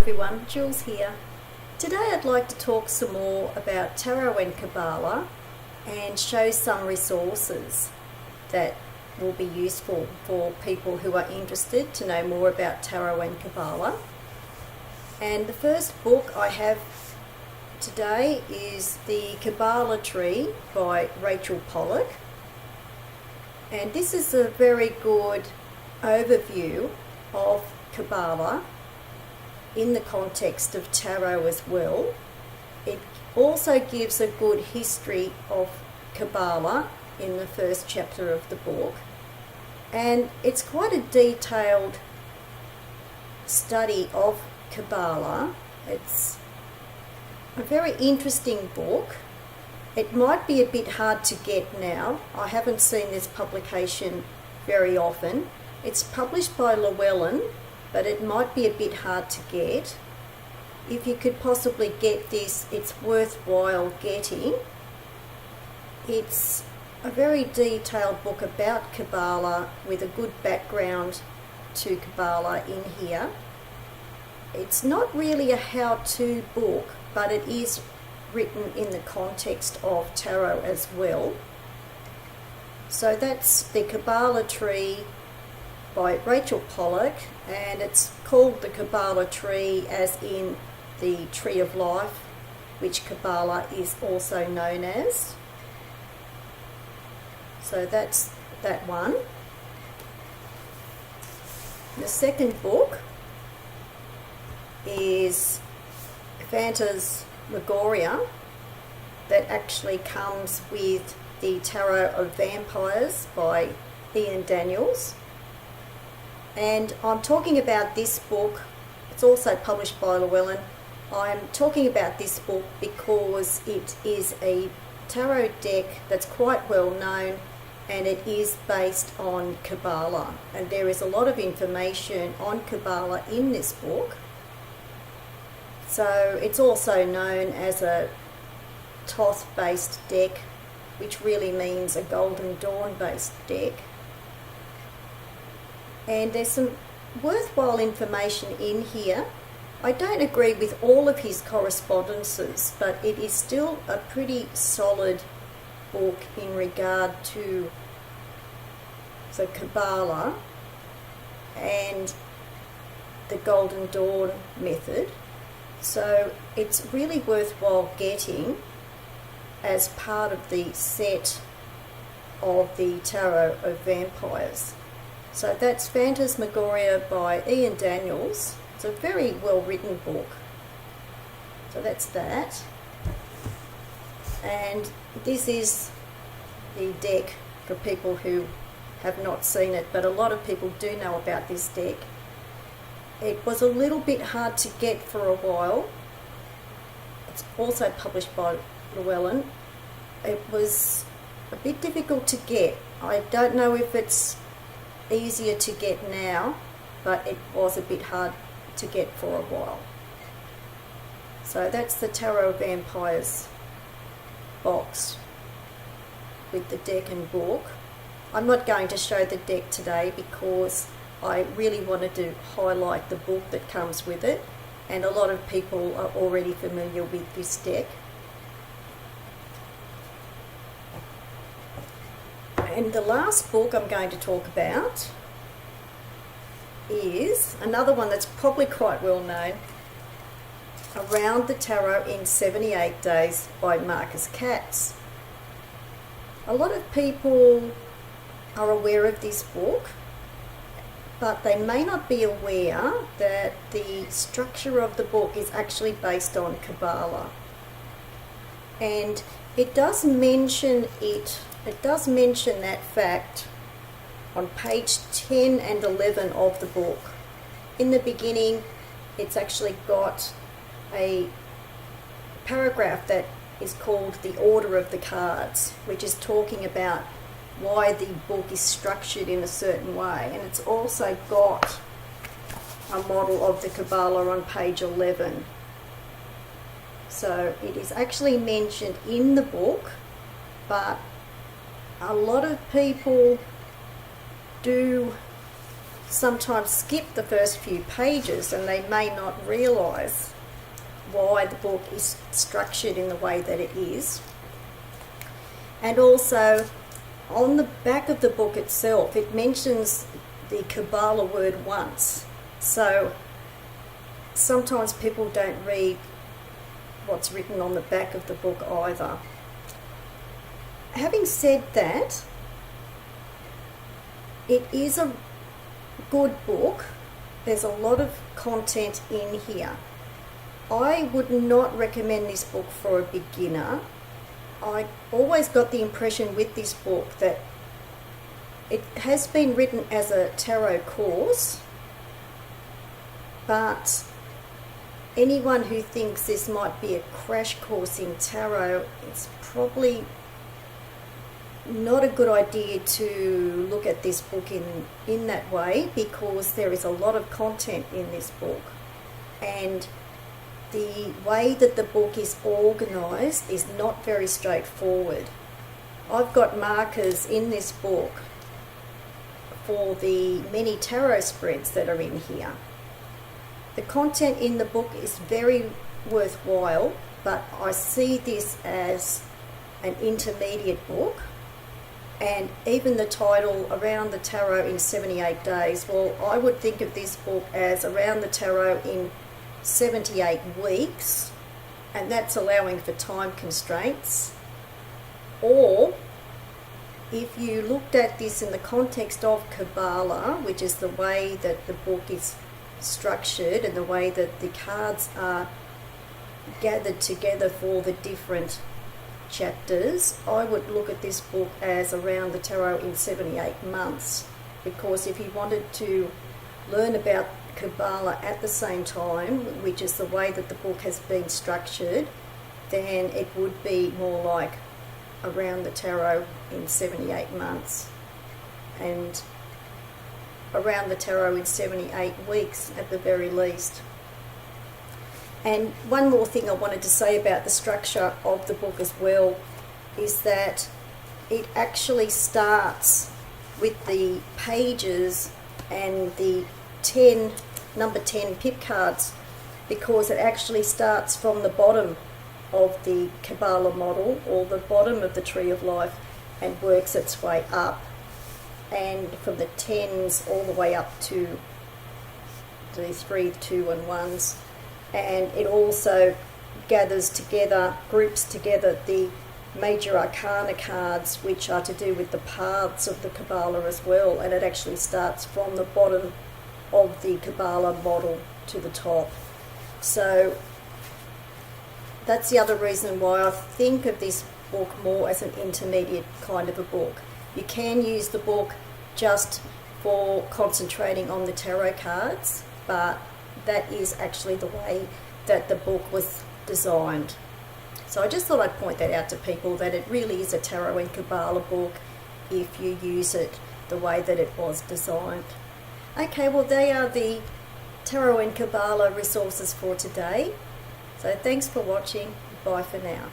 Everyone, Jules here. Today I'd like to talk some more about Tarot and Kabbalah and show some resources that will be useful for people who are interested to know more about Tarot and Kabbalah. And the first book I have today is the Kabbalah Tree by Rachel Pollack. And this is a very good overview of Kabbalah in the context of tarot as well. It also gives a good history of Kabbalah in the first chapter of the book, and it's quite a detailed study of Kabbalah. It's a very interesting book. It might be a bit hard to get now. I haven't seen this publication very often. It's published by Llewellyn, but it might be a bit hard to get. If you could possibly get this, it's worthwhile getting. It's a very detailed book about Kabbalah with a good background to Kabbalah in here. It's not really a how-to book, but it is written in the context of tarot as well. So that's the Kabbalah Tree by Rachel Pollack, and it's called the Kabbalah Tree as in the Tree of Life, which Kabbalah is also known as. So that's that one. The second book is Phantasmagoria, that actually comes with the Tarot of Vampyres by Ian Daniels. And I'm talking about this book, it's also published by Llewellyn. I'm talking about this book because it is a tarot deck that's quite well known, and it is based on Kabbalah. And there is a lot of information on Kabbalah in this book. So it's also known as a Thoth based deck, which really means a Golden Dawn based deck. And there's some worthwhile information in here. I don't agree with all of his correspondences, but it is still a pretty solid book in regard to the Kabbalah and the Golden Dawn method. So it's really worthwhile getting as part of the set of the Tarot of Vampyres. So that's Phantasmagoria by Ian Daniels. It's a very well written book. So that's that. And this is the deck for people who have not seen it, but a lot of people do know about this deck. It was a little bit hard to get for a while. It's also published by Llewellyn. It was a bit difficult to get. I don't know if it's easier to get now, but it was a bit hard to get for a while. So that's the Tarot of Vampyres box with the deck and book. I'm not going to show the deck today because I really wanted to highlight the book that comes with it, and a lot of people are already familiar with this deck. And the last book I'm going to talk about is another one that's probably quite well known, Around the Tarot in 78 Days by Marcus Katz. A lot of people are aware of this book, but they may not be aware that the structure of the book is actually based on Kabbalah. And it does mention that fact on page 10 and 11 of the book. In the beginning, it's actually got a paragraph that is called The Order of the Cards, which is talking about why the book is structured in a certain way. And it's also got a model of the Kabbalah on page 11. So it is actually mentioned in the book, but a lot of people do sometimes skip the first few pages and they may not realise why the book is structured in the way that it is. And also, on the back of the book itself, it mentions the Kabbalah word once. So sometimes people don't read what's written on the back of the book either. Having said that, it is a good book. There's a lot of content in here. I would not recommend this book for a beginner. I always got the impression with this book that it has been written as a tarot course, but anyone who thinks this might be a crash course in tarot, it's probably not a good idea to look at this book in that way, because there is a lot of content in this book, and the way that the book is organised is not very straightforward. I've got markers in this book for the many tarot spreads that are in here. The content in the book is very worthwhile, but I see this as an intermediate book. And even the title, Around the Tarot in 78 Days, well, I would think of this book as Around the Tarot in 78 weeks, and that's allowing for time constraints. Or if you looked at this in the context of Kabbalah, which is the way that the book is structured and the way that the cards are gathered together for the different chapters, I would look at this book as Around the Tarot in 78 months, because if you wanted to learn about Kabbalah at the same time, which is the way that the book has been structured, then it would be more like Around the Tarot in 78 months and Around the Tarot in 78 weeks at the very least. And one more thing I wanted to say about the structure of the book as well is that it actually starts with the pages and the number 10 pip cards, because it actually starts from the bottom of the Kabbalah model, or the bottom of the Tree of Life, and works its way up, and from the 10s all the way up to the 3, 2 and 1s. And it also gathers together, groups together the major arcana cards, which are to do with the paths of the Kabbalah as well, and it actually starts from the bottom of the Kabbalah model to the top. So that's the other reason why I think of this book more as an intermediate kind of a book. You can use the book just for concentrating on the tarot cards, but that is actually the way that the book was designed. So I just thought I'd point that out to people, that it really is a Tarot and Kabbalah book if you use it the way that it was designed. Okay, well, they are the Tarot and Kabbalah resources for today. So thanks for watching. Bye for now.